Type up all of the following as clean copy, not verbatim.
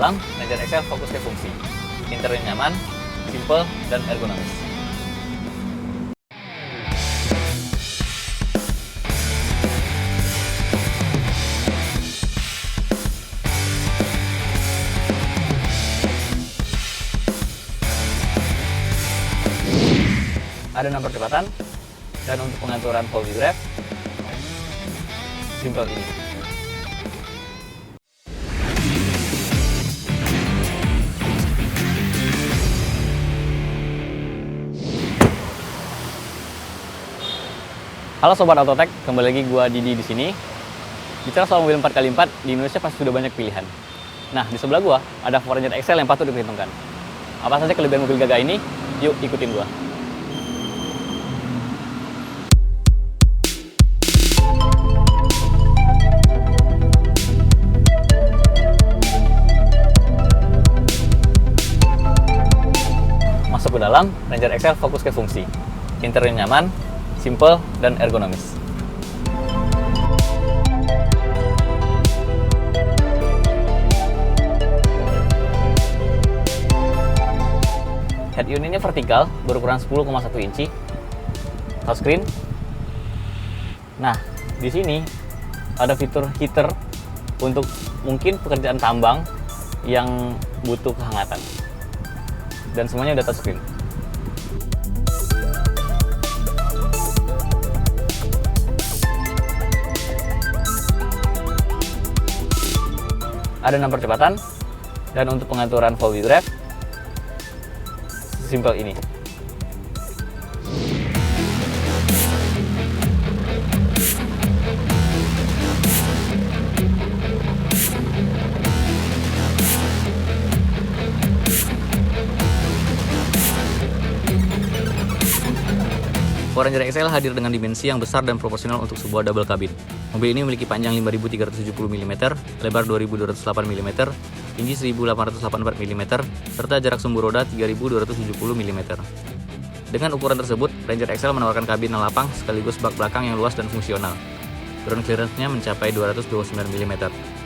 dalam, Ranger XL fokus ke fungsi. Interior nyaman, simple, dan ergonomis. Ada 6 percepatan, dan untuk pengaturan volume drive, simple ini. Halo Sobat Autotech, kembali lagi gua Didi di sini. Bicara soal mobil 4x4, di Indonesia pasti sudah banyak pilihan. Nah, di sebelah gua ada Ranger XL yang patut diperhitungkan. Apa saja kelebihan mobil gagah ini? Yuk ikutin gua. Masuk ke dalam, Ranger XL fokus ke fungsi. Interior nyaman, simple, dan ergonomis. Head unitnya vertikal, berukuran 10,1 inci, touchscreen. Nah, di sini ada fitur heater untuk mungkin pekerjaan tambang yang butuh kehangatan. Dan semuanya udah touchscreen. Ada 6 percepatan, dan untuk pengaturan volume drive, simple ini. Ranger XL hadir dengan dimensi yang besar dan proporsional untuk sebuah double cabin. Mobil ini memiliki panjang 5.370 mm, lebar 2.208 mm, tinggi 1.884 mm, serta jarak sumbu roda 3.270 mm. Dengan ukuran tersebut, Ranger XL menawarkan kabin yang lapang sekaligus bak belakang yang luas dan fungsional. Ground clearance-nya mencapai 229 mm,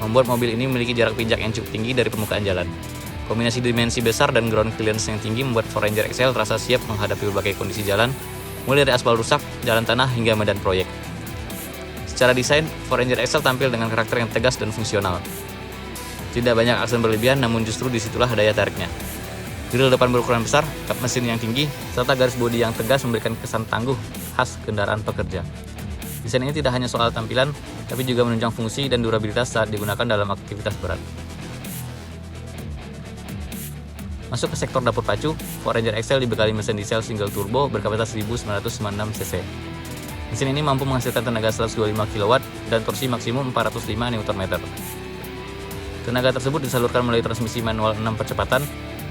membuat mobil ini memiliki jarak pijak yang cukup tinggi dari permukaan jalan. Kombinasi dimensi besar dan ground clearance yang tinggi membuat Ranger XL terasa siap menghadapi berbagai kondisi jalan, mulai dari aspal rusak, jalan tanah, hingga medan proyek. Secara desain, Ranger XL tampil dengan karakter yang tegas dan fungsional. Tidak banyak aksen berlebihan, namun justru disitulah daya tariknya. Grill depan berukuran besar, kap mesin yang tinggi, serta garis bodi yang tegas memberikan kesan tangguh khas kendaraan pekerja. Desain ini tidak hanya soal tampilan, tapi juga menunjang fungsi dan durabilitas saat digunakan dalam aktivitas berat. Masuk ke sektor dapur pacu, Ranger XL dibekali mesin diesel single turbo berkapasitas 1996 cc. Mesin ini mampu menghasilkan tenaga 125 kW dan torsi maksimum 405 Nm. Tenaga tersebut disalurkan melalui transmisi manual 6 percepatan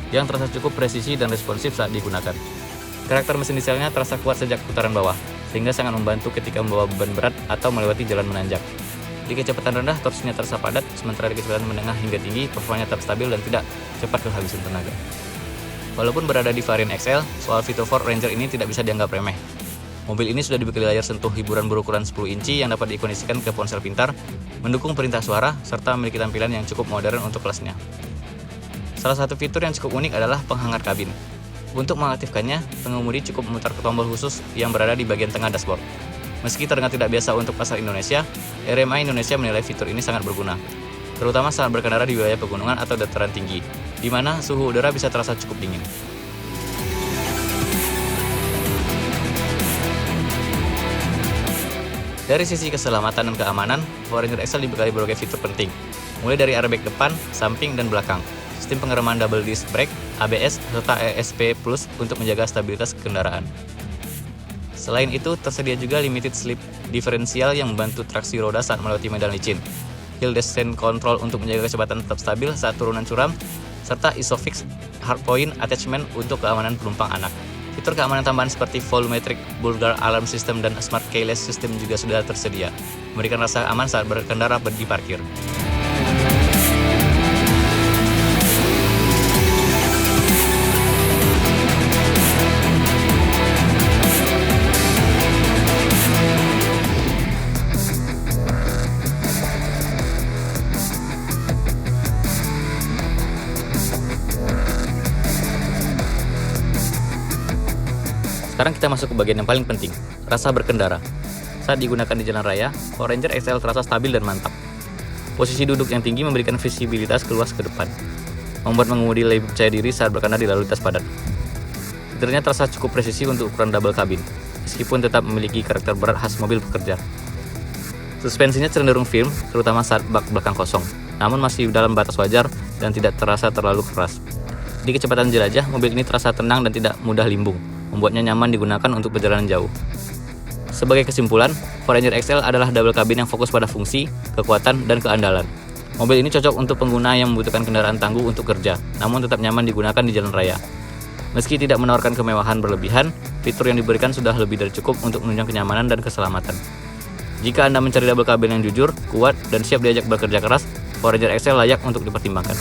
yang terasa cukup presisi dan responsif saat digunakan. Karakter mesin dieselnya terasa kuat sejak putaran bawah, sehingga sangat membantu ketika membawa beban berat atau melewati jalan menanjak. Di kecepatan rendah, torsinya terasa padat, sementara di kecepatan menengah hingga tinggi, performanya tetap stabil dan tidak cepat kehabisan tenaga. Walaupun berada di varian XL, soal fitur Ford Ranger ini tidak bisa dianggap remeh. Mobil ini sudah dibekali layar sentuh hiburan berukuran 10 inci yang dapat diikondisikan ke ponsel pintar, mendukung perintah suara, serta memiliki tampilan yang cukup modern untuk kelasnya. Salah satu fitur yang cukup unik adalah penghangat kabin. Untuk mengaktifkannya, pengemudi cukup memutar tombol khusus yang berada di bagian tengah dashboard. Meski terdengar tidak biasa untuk pasar Indonesia, RMA Indonesia menilai fitur ini sangat berguna, terutama saat berkendara di wilayah pegunungan atau dataran tinggi, di mana suhu udara bisa terasa cukup dingin. Dari sisi keselamatan dan keamanan, Ranger XL dibekali berbagai fitur penting, mulai dari airbag depan, samping, dan belakang, sistem pengereman double disc brake, ABS, serta ESP Plus untuk menjaga stabilitas kendaraan. Selain itu, tersedia juga limited slip diferensial yang membantu traksi roda saat melewati medan licin, hill descent control untuk menjaga kecepatan tetap stabil saat turunan curam, serta Isofix hardpoint attachment untuk keamanan penumpang anak. Fitur keamanan tambahan seperti volumetric burglar alarm system dan smart keyless system juga sudah tersedia, memberikan rasa aman saat berkendara di parkir. Sekarang kita masuk ke bagian yang paling penting, rasa berkendara. Saat digunakan di jalan raya, Foranger XL terasa stabil dan mantap. Posisi duduk yang tinggi memberikan visibilitas luas ke depan, membuat pengemudi lebih percaya diri saat berkendara di lalu lintas padat. Setirnya terasa cukup presisi untuk ukuran double cabin, meskipun tetap memiliki karakter berat khas mobil pekerja. Suspensinya cenderung firm, terutama saat bak belakang kosong, namun masih dalam batas wajar dan tidak terasa terlalu keras. Di kecepatan jelajah, mobil ini terasa tenang dan tidak mudah limbung, membuatnya nyaman digunakan untuk perjalanan jauh. Sebagai kesimpulan, Foranger XL adalah double cabin yang fokus pada fungsi, kekuatan, dan keandalan. Mobil ini cocok untuk pengguna yang membutuhkan kendaraan tangguh untuk kerja, namun tetap nyaman digunakan di jalan raya. Meski tidak menawarkan kemewahan berlebihan, fitur yang diberikan sudah lebih dari cukup untuk menunjang kenyamanan dan keselamatan. Jika Anda mencari double cabin yang jujur, kuat, dan siap diajak bekerja keras, Foranger XL layak untuk dipertimbangkan.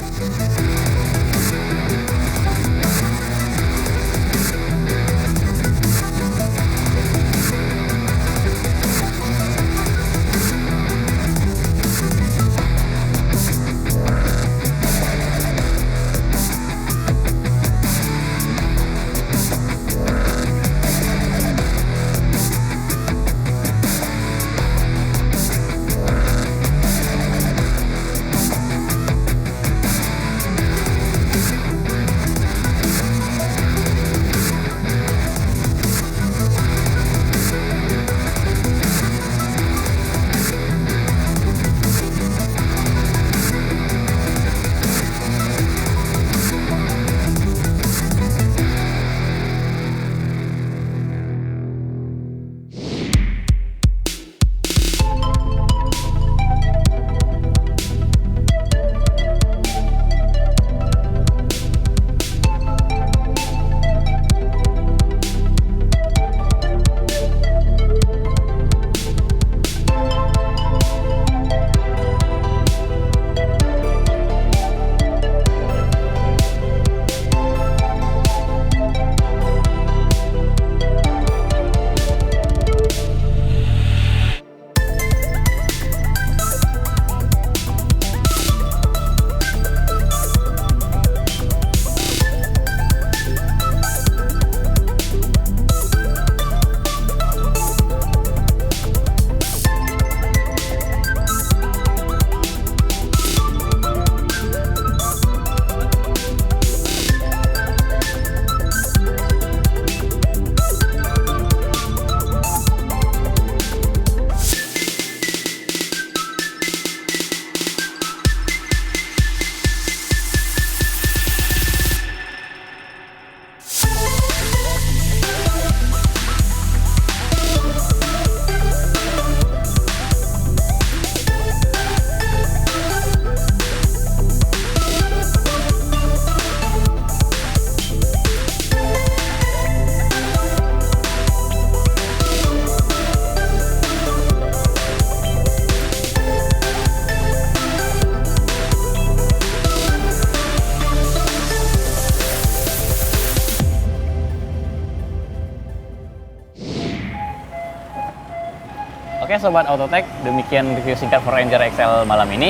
Oke Sobat Autotech, demikian review singkat Foranger XL malam ini.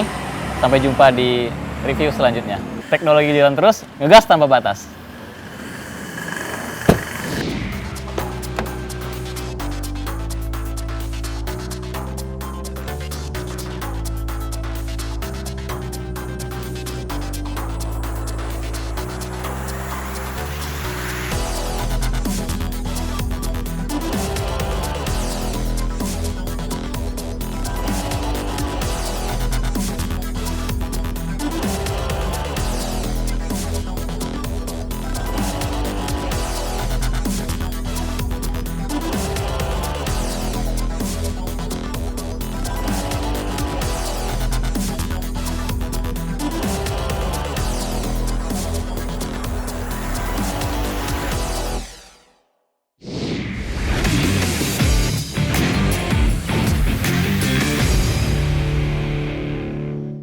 Sampai jumpa di review selanjutnya. Teknologi jalan terus, ngegas tanpa batas.